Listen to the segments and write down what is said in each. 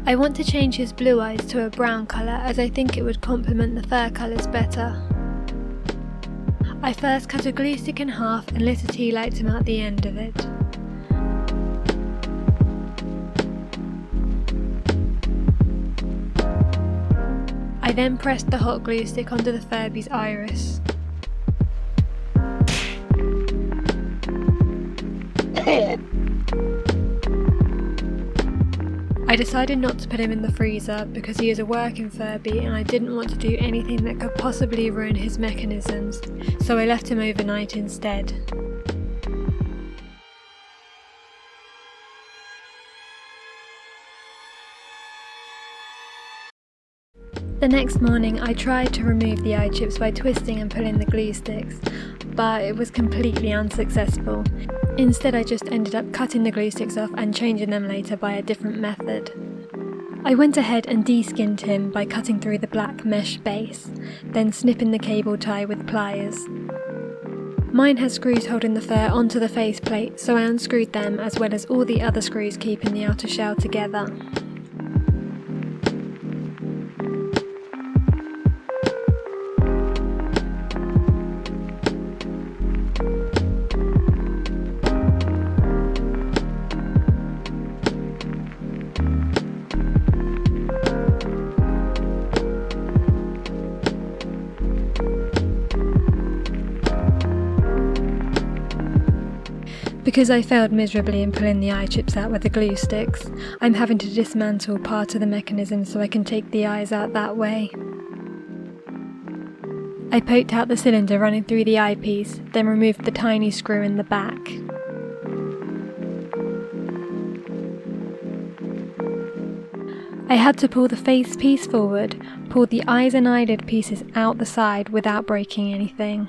I want to change his blue eyes to a brown colour as I think it would complement the fur colours better. I first cut a glue stick in half and lit a tea light to mount the end of it. I then pressed the hot glue stick onto the Furby's iris. I decided not to put him in the freezer because he is a working Furby and I didn't want to do anything that could possibly ruin his mechanisms, so I left him overnight instead. The next morning I tried to remove the eye chips by twisting and pulling the glue sticks, but it was completely unsuccessful. Instead I just ended up cutting the glue sticks off and changing them later by a different method. I went ahead and de-skinned him by cutting through the black mesh base, then snipping the cable tie with pliers. Mine has screws holding the fur onto the faceplate, so I unscrewed them as well as all the other screws keeping the outer shell together. Because I failed miserably in pulling the eye chips out with the glue sticks, I'm having to dismantle part of the mechanism so I can take the eyes out that way. I poked out the cylinder running through the eyepiece, then removed the tiny screw in the back. I had to pull the face piece forward, pull the eyes and eyelid pieces out the side without breaking anything.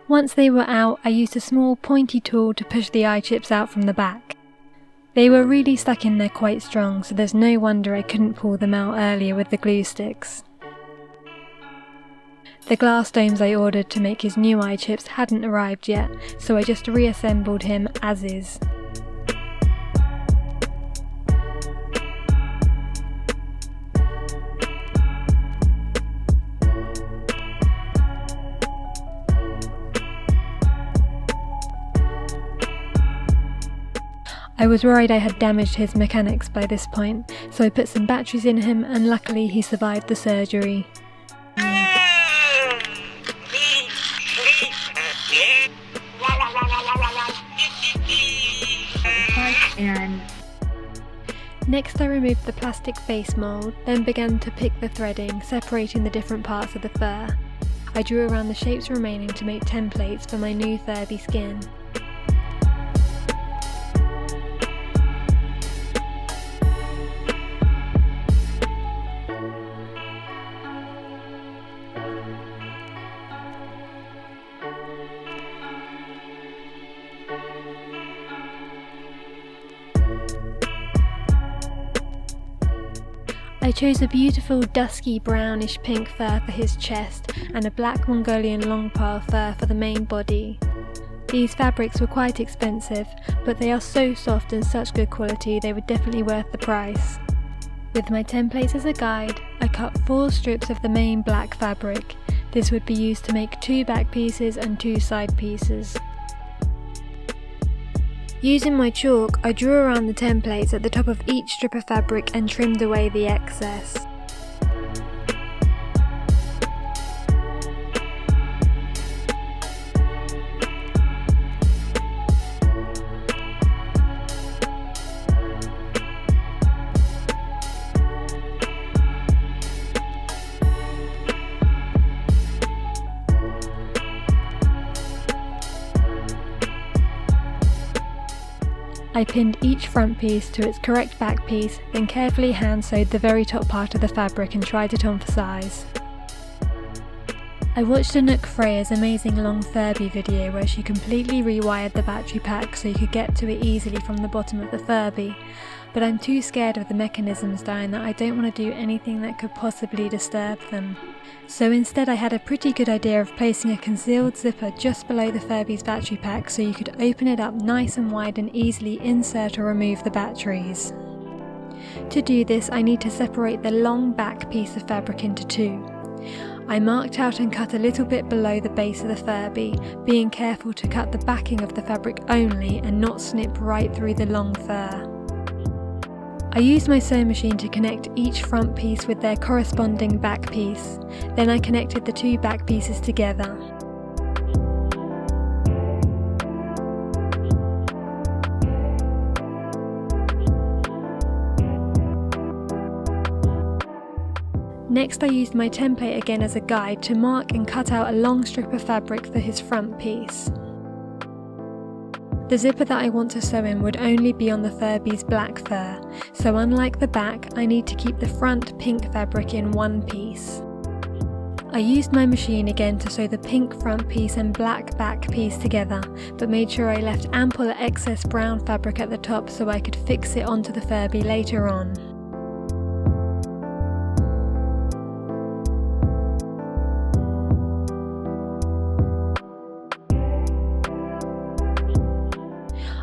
Once they were out, I used a small pointy tool to push the eye chips out from the back. They were really stuck in there quite strong, so there's no wonder I couldn't pull them out earlier with the glue sticks. The glass domes I ordered to make his new eye chips hadn't arrived yet, so I just reassembled him as is. I was worried I had damaged his mechanics by this point, so I put some batteries in him and luckily he survived the surgery. Next I removed the plastic face mould, then began to pick the threading, separating the different parts of the fur. I drew around the shapes remaining to make templates for my new Furby skin. I chose a beautiful dusky brownish pink fur for his chest and a black Mongolian long pile fur for the main body. These fabrics were quite expensive, but they are so soft and such good quality they were definitely worth the price. With my templates as a guide, I cut 4 strips of the main black fabric. This would be used to make 2 back pieces and 2 side pieces. Using my chalk, I drew around the templates at the top of each strip of fabric and trimmed away the excess. I pinned each front piece to its correct back piece, then carefully hand sewed the very top part of the fabric and tried it on for size. I watched Anouk Freya's amazing long Furby video where she completely rewired the battery pack so you could get to it easily from the bottom of the Furby, but I'm too scared of the mechanisms dying that I don't want to do anything that could possibly disturb them. So instead I had a pretty good idea of placing a concealed zipper just below the Furby's battery pack so you could open it up nice and wide and easily insert or remove the batteries. To do this, I need to separate the long back piece of fabric into two. I marked out and cut a little bit below the base of the Furby, being careful to cut the backing of the fabric only and not snip right through the long fur. I used my sewing machine to connect each front piece with their corresponding back piece. Then I connected the two back pieces together. Next, I used my template again as a guide to mark and cut out a long strip of fabric for his front piece. The zipper that I want to sew in would only be on the Furby's black fur, so unlike the back, I need to keep the front pink fabric in one piece. I used my machine again to sew the pink front piece and black back piece together, but made sure I left ample excess brown fabric at the top so I could fix it onto the Furby later on.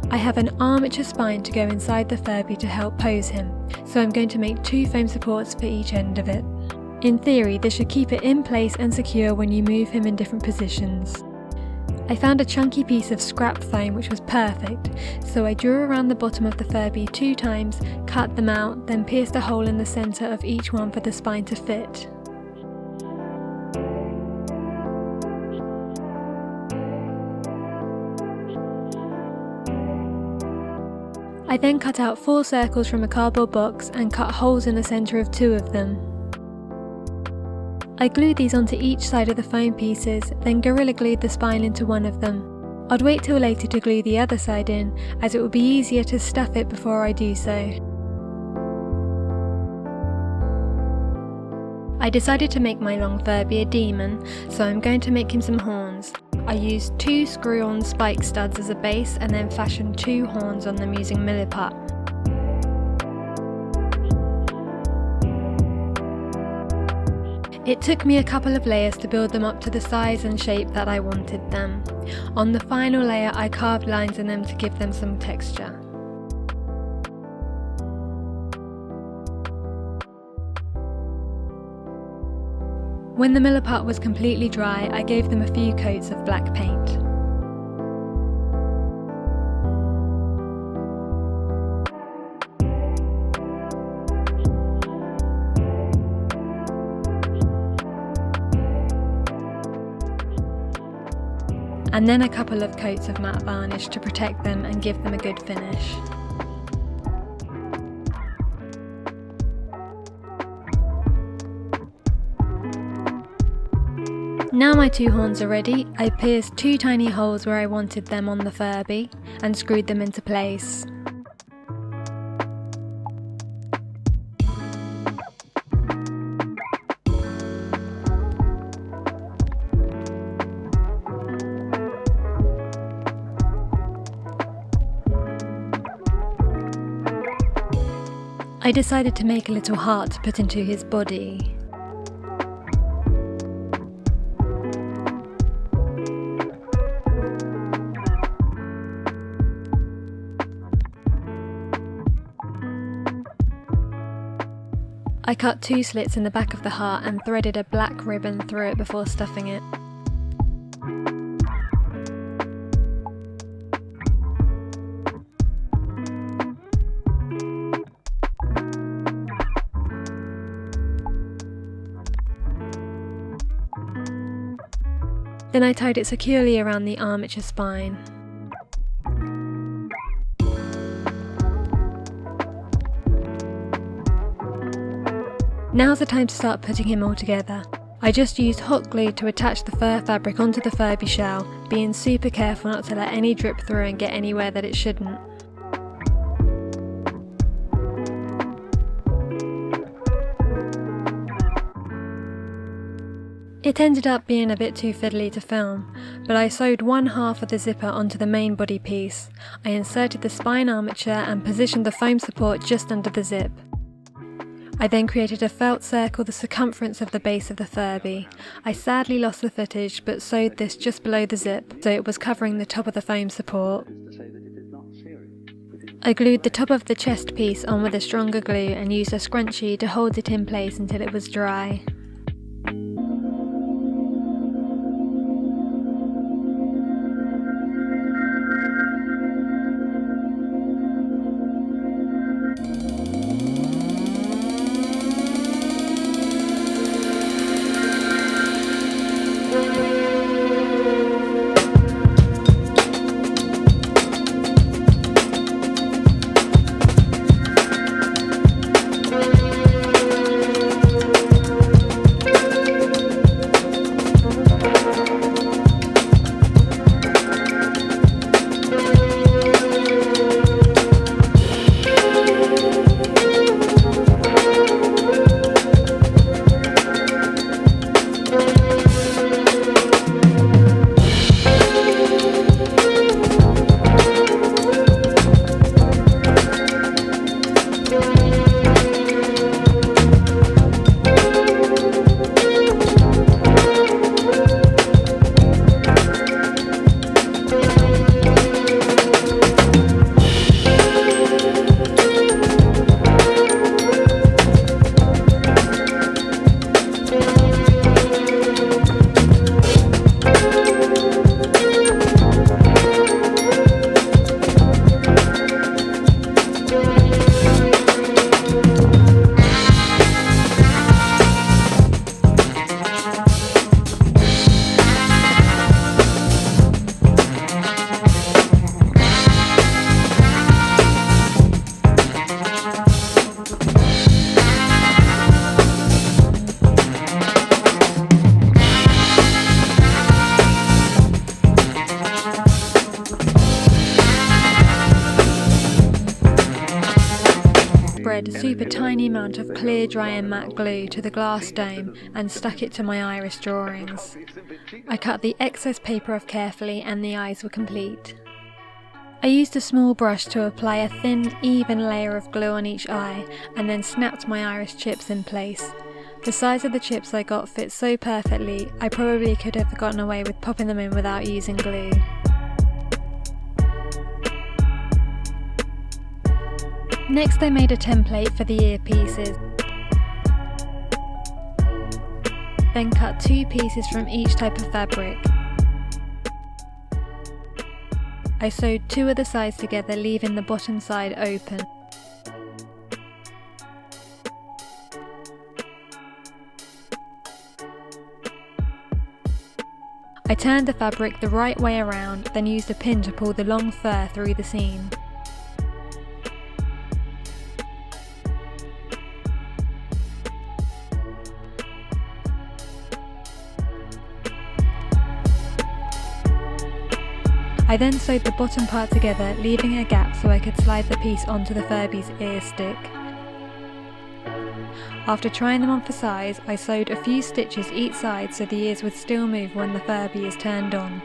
I have an armature spine to go inside the Furby to help pose him, so I'm going to make two foam supports for each end of it. In theory, this should keep it in place and secure when you move him in different positions. I found a chunky piece of scrap foam which was perfect, so I drew around the bottom of the Furby 2 times, cut them out, then pierced a hole in the centre of each one for the spine to fit. I then cut out 4 circles from a cardboard box and cut holes in the centre of 2 of them. I glued these onto each side of the foam pieces, then gorilla glued the spine into one of them. I'd wait till later to glue the other side in, as it would be easier to stuff it before I do so. I decided to make my long Furby a demon, so I'm going to make him some horns. I used 2 screw-on spike studs as a base and then fashioned 2 horns on them using milliput. It took me a couple of layers to build them up to the size and shape that I wanted them. On the final layer, I carved lines in them to give them some texture. When the milliput was completely dry, I gave them a few coats of black paint. And then a couple of coats of matte varnish to protect them and give them a good finish. Now my 2 horns are ready, I pierced 2 tiny holes where I wanted them on the Furby and screwed them into place. I decided to make a little heart to put into his body. I cut 2 slits in the back of the heart and threaded a black ribbon through it before stuffing it. Then I tied it securely around the armature spine. Now's the time to start putting him all together. I just used hot glue to attach the fur fabric onto the Furby shell, being super careful not to let any drip through and get anywhere that it shouldn't. It ended up being a bit too fiddly to film, but I sewed 1/2 of the zipper onto the main body piece. I inserted the spine armature and positioned the foam support just under the zip. I then created a felt circle the circumference of the base of the Furby. I sadly lost the footage, but sewed this just below the zip, so it was covering the top of the foam support. I glued the top of the chest piece on with a stronger glue and used a scrunchie to hold it in place until it was dry. Spread a super tiny amount of clear dry and matte glue to the glass dome and stuck it to my iris drawings. I cut the excess paper off carefully and the eyes were complete. I used a small brush to apply a thin, even layer of glue on each eye and then snapped my iris chips in place. The size of the chips I got fit so perfectly, I probably could have gotten away with popping them in without using glue. Next I made a template for the earpieces, then cut 2 pieces from each type of fabric. I sewed 2 of the sides together, leaving the bottom side open. I turned the fabric the right way around, then used a pin to pull the long fur through the seam. I then sewed the bottom part together, leaving a gap so I could slide the piece onto the Furby's ear stick. After trying them on for size, I sewed a few stitches each side so the ears would still move when the Furby is turned on.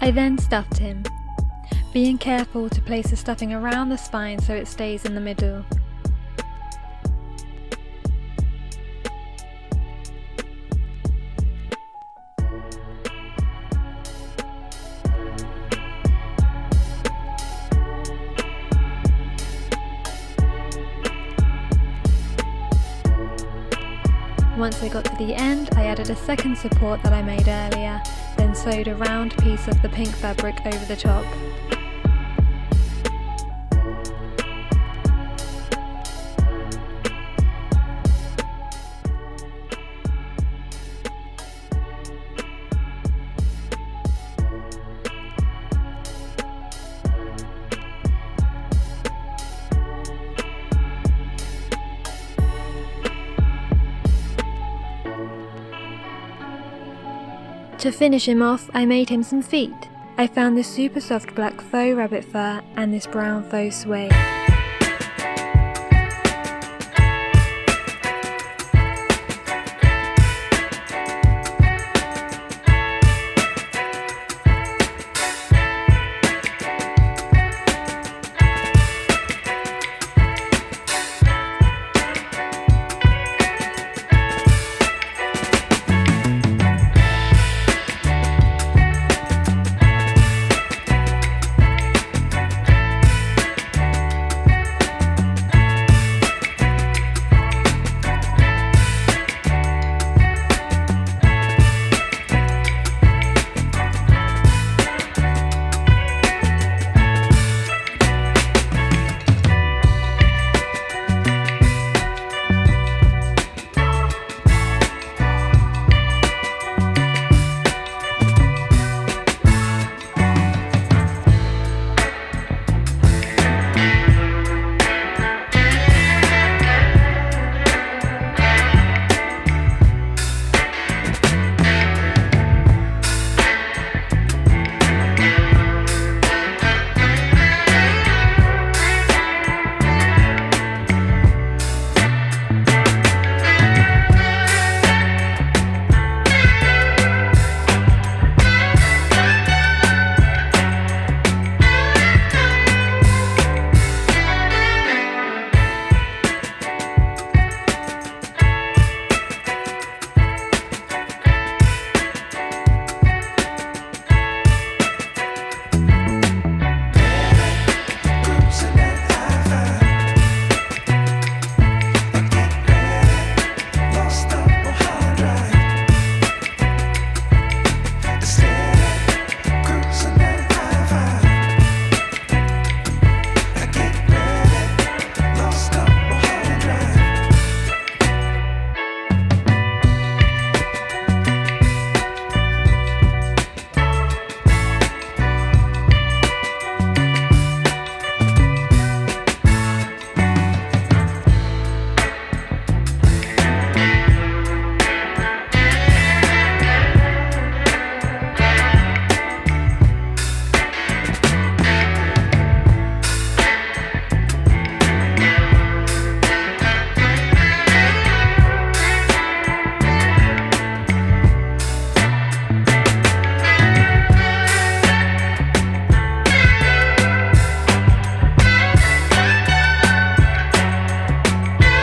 I then stuffed him, being careful to place the stuffing around the spine so it stays in the middle. Once I got to the end, I added a second support that I made earlier, then sewed a round piece of the pink fabric over the top. To finish him off, I made him some feet. I found this super soft black faux rabbit fur and this brown faux suede.